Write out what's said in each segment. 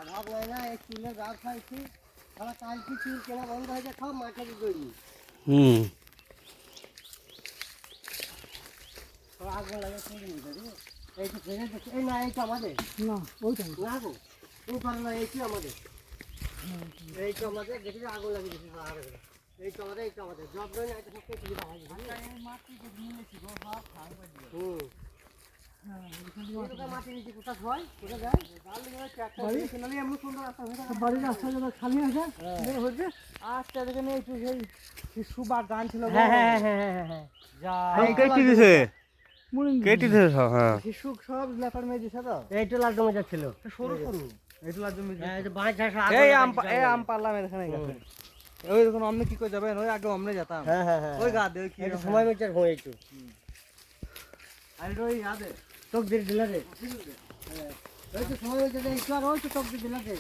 অভাব নাই না, এই চুলের গাছ খাইছি, সারা কালকে চুল কেনা বন্ধ হয়ে যায়, সব মাঠে তৈরি। আগুন লাগে চুল এই তো ফেলে দিচ্ছে। এই না, এইটা আমাদের না, ওইটা না গো, ওই না, এইটি আমাদের, এইটা আমাদের। দেখি আগুন লাগিয়ে দিচ্ছি এইটা আমাদের, এইটা আমাদের জব নয় না, এটা সব কেটে দিতে হয়। মাটি নিয়েছি সব মাটি নিচে কোথা হয়, কোথা যায় বাড়ির রাস্তা যেন খালি আছে হচ্ছে। আচ্ছা দেখেন একটু সেই শিশু বা গান ছিল। হ্যাঁ হ্যাঁ হ্যাঁ হ্যাঁ হ্যাঁ, কেটে দিছে, কেটে দিছে সব। হ্যাঁ, শিশু সব লেপার মেয়ে দিছে তো। এইটা লাড্ডু মজা ছিল, সরু সরু। এইটা লাড্ডু মেয়ে, এই বাঁশ ঝাঁস এই আম পারলাম এখানে গেছে। ওই দেখুন আমনে কি কই যাবেন, ওই আগে আমনে যেতাম। হ্যাঁ হ্যাঁ হ্যাঁ, ওই গা দে কি সময় মেচার হয় একটু। আর ওই আদে টক দিলা রে। হ্যাঁ, ওই তো সময় মেচার একটু, আর ওই তো টক দিলা রে।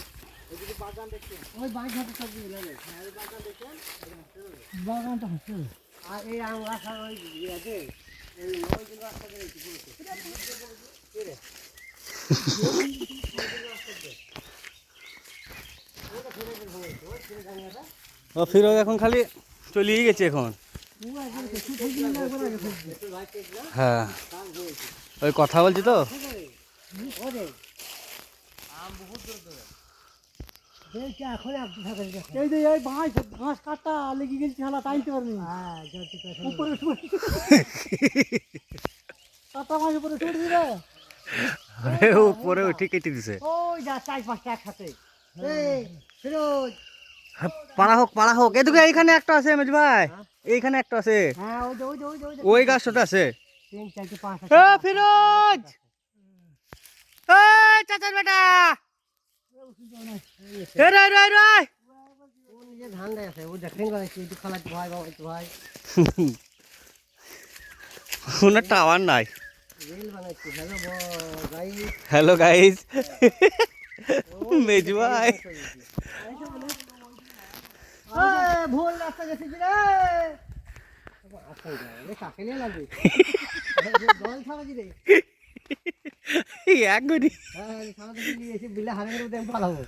ওইদিকে বাগান দেখছেন, ওই বাঁশ ঝাঁস টক দিলা রে। হ্যাঁ, ওই বাগান দেখছেন, বাগানটা হচ্ছে। আর এই আম গাছ আর ওই আছে, এই ওইগুলো রাস্তা দিয়ে একটু পুরো কি রে। ও ফিরোজ এখন খালি চলেই গেছে এখন। হ্যাঁ, ওই কথা বলছি তো। এই যে এই ঘাস কাটা লেগে গেছে, খেলা টাইতে পারবি। উপরে কাটা মাছ উপরে ছুটে দিবে, উপরে উঠে কেটে দিছে। ওই যা 4-5টা একসাথে। ফিরোজ পাড়া হোক এদিকে। এইখানে একটা আছে মেজ ভাই, এইখানে একটা আছে। হ্যাঁ, ওই গাছটা আছে। 3-4-5 ফিরোজ, এই চাচার বেটা, এ রে রে রে, ও নিজে ধান দেয় আছে, ও দেখেন ভাই একটু খালাতে ভাই, বাবা একটু ভাই। কোনো টাওয়ার নাই। রিল বানাইছি। হ্যালো গাইস, মেজু ভাই। ভুল রাস্তা গেছি কি রে, কাকে নিয়ে লাগবে জল ছাড়া কি রে। এক গড়ি সারা দিকে নিয়ে এসে বিলে হারের মধ্যে আমি পালাবো।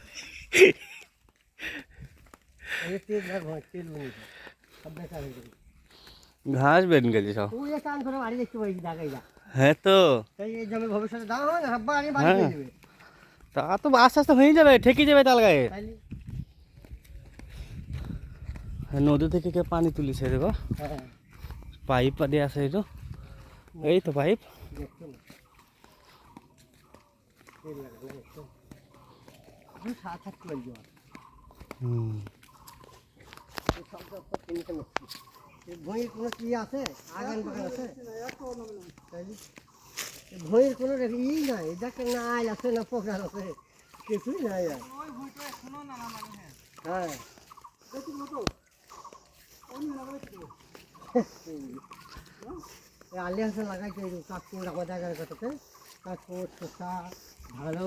ঘাস বেন গেছে সব। তুই কান করে বাড়ি দেখতে পাইছি ঢাকাই যা। হ্যাঁ তো এই জমি ভবিষ্যতে দাম হবে না, সব বাড়ি বাড়ি হয়ে যাবে। তা তো আস্তে আস্তে হয়ে যাবে, ঠেকে যাবে তাল গায়ে। নদী থেকে কে পানি তুলিছে দেখো, পাইপ দিয়ে আছে। এই তো, এই তো পাইপ। ভইয়ের কোনো কি আছে, আগান বাগান আছে, ভইয়ের কোনো ই নাই, দেখেন না আইল আছে না পোকার আছে, কিছুই নাই। হ্যাঁ, আলি হাসে লাগাইছে কাকুর আমার জায়গার কথাতে, কাকুর শসা ভালো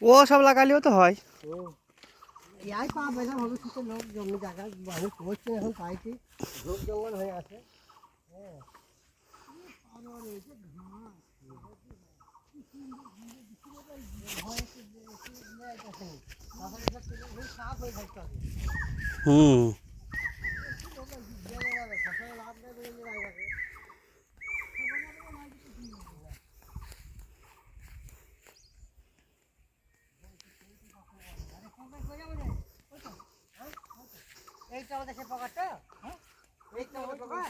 ও সব লাগালেও তো হয়। ও ইয়াই পাবে না ভবিষ্যতে, লোক জমি জায়গা মানুষ করছে এখন পাইছি, ঝোপ জঙ্গল হয়ে আছে। হ্যাঁ, হুম, এইটা আমাদের সে পকারটা, এইটা আমাদের পকার,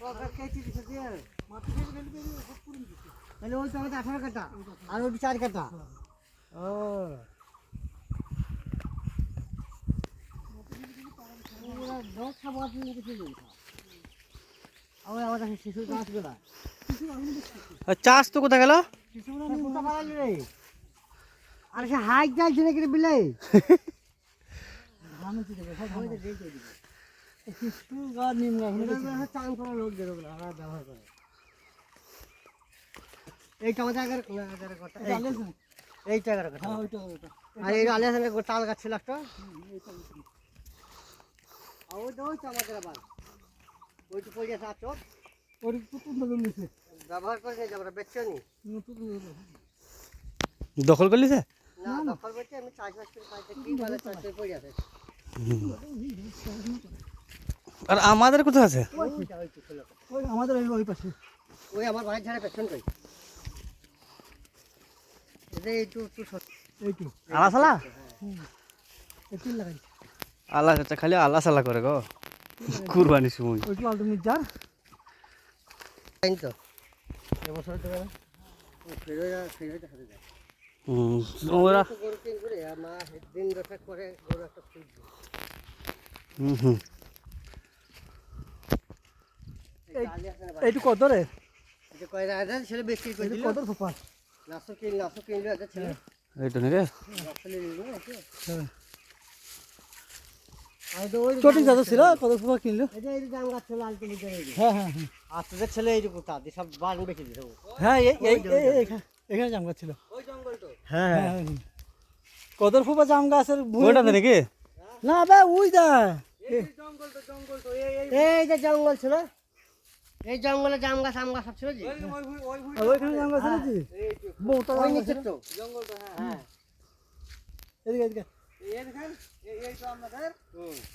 পকার কেটে দিছে দিয়ে মাটি থেকে ফেলে দিয়ে সব পুরো দিছে। তাহলে ওইটা আমাদের 18 কাটা আর ওইটা 4 কাটা। ও পুরো দশ খাবার দিয়ে কিছু নেই। আবার আমাদের শিশু গাছ গোড়া, চাষ তো কোথায় গেল? শিশু কোথা পালালি রে? আর সে হাইট যাইছে নাকি বিলে? তাল গাছ ছিল একটা, ব্যবহার করে বেচছো নি, দখল করলি? দখল করতে আমি চাষবাস করে পাইতে কি বলে চাষ করে পড়ে আছে। আর আমাদের কোথায় আছে? ওই আমাদের ওই পাশে ওই আমার ভাইয়ের ঝাড়ে পেছন কই এইটু আলা একটু লাগাই আল্লাহ চাচা খালি আল্লাহ সাল্লাহ করে গো কুরবানির সময়। ওইটু আলটু নিজার তাই তো এবছর দেবে না ফেরোয় দেখা যায়। ওরা গরু কিন করে মা দিন দশেক পরে গরু একটা খুঁজবে। এইটু কত রে? এটা কয় রাজা ছেলে বেশি করে দিল কত ফুপা? নাসো কিনলো এটা ছেলে এইটা নাকি আসলে নিলো ওকে হ্যাঁ আর তো ওই চটিং চাদর ছিল কত ফুপা কিনলো? এই যে জাম গাছ ছিল আলতো বুঝে এই হ্যাঁ হ্যাঁ হ্যাঁ আর তোদের ছেলে এই যে কোথা দিয়ে সব বান বেশি দিছে হ্যাঁ এখানে জাম গাছ ছিল। ওই জঙ্গল তো হ্যাঁ কত ফুপা জাম গাছের ওইটা নাকি না বে ওই দা এই জঙ্গল তো এই যে জঙ্গল ছিল এই জঙ্গলে জাম গাছ আম গাছ সব ছিল জি ওইখানে জাম গাছ আছে বহুটা ওই জাম গাছ নিচে ছিল। তো জঙ্গল তো হ্যাঁ এদিকে এদিকে এই দেখেন এই তো আমাদের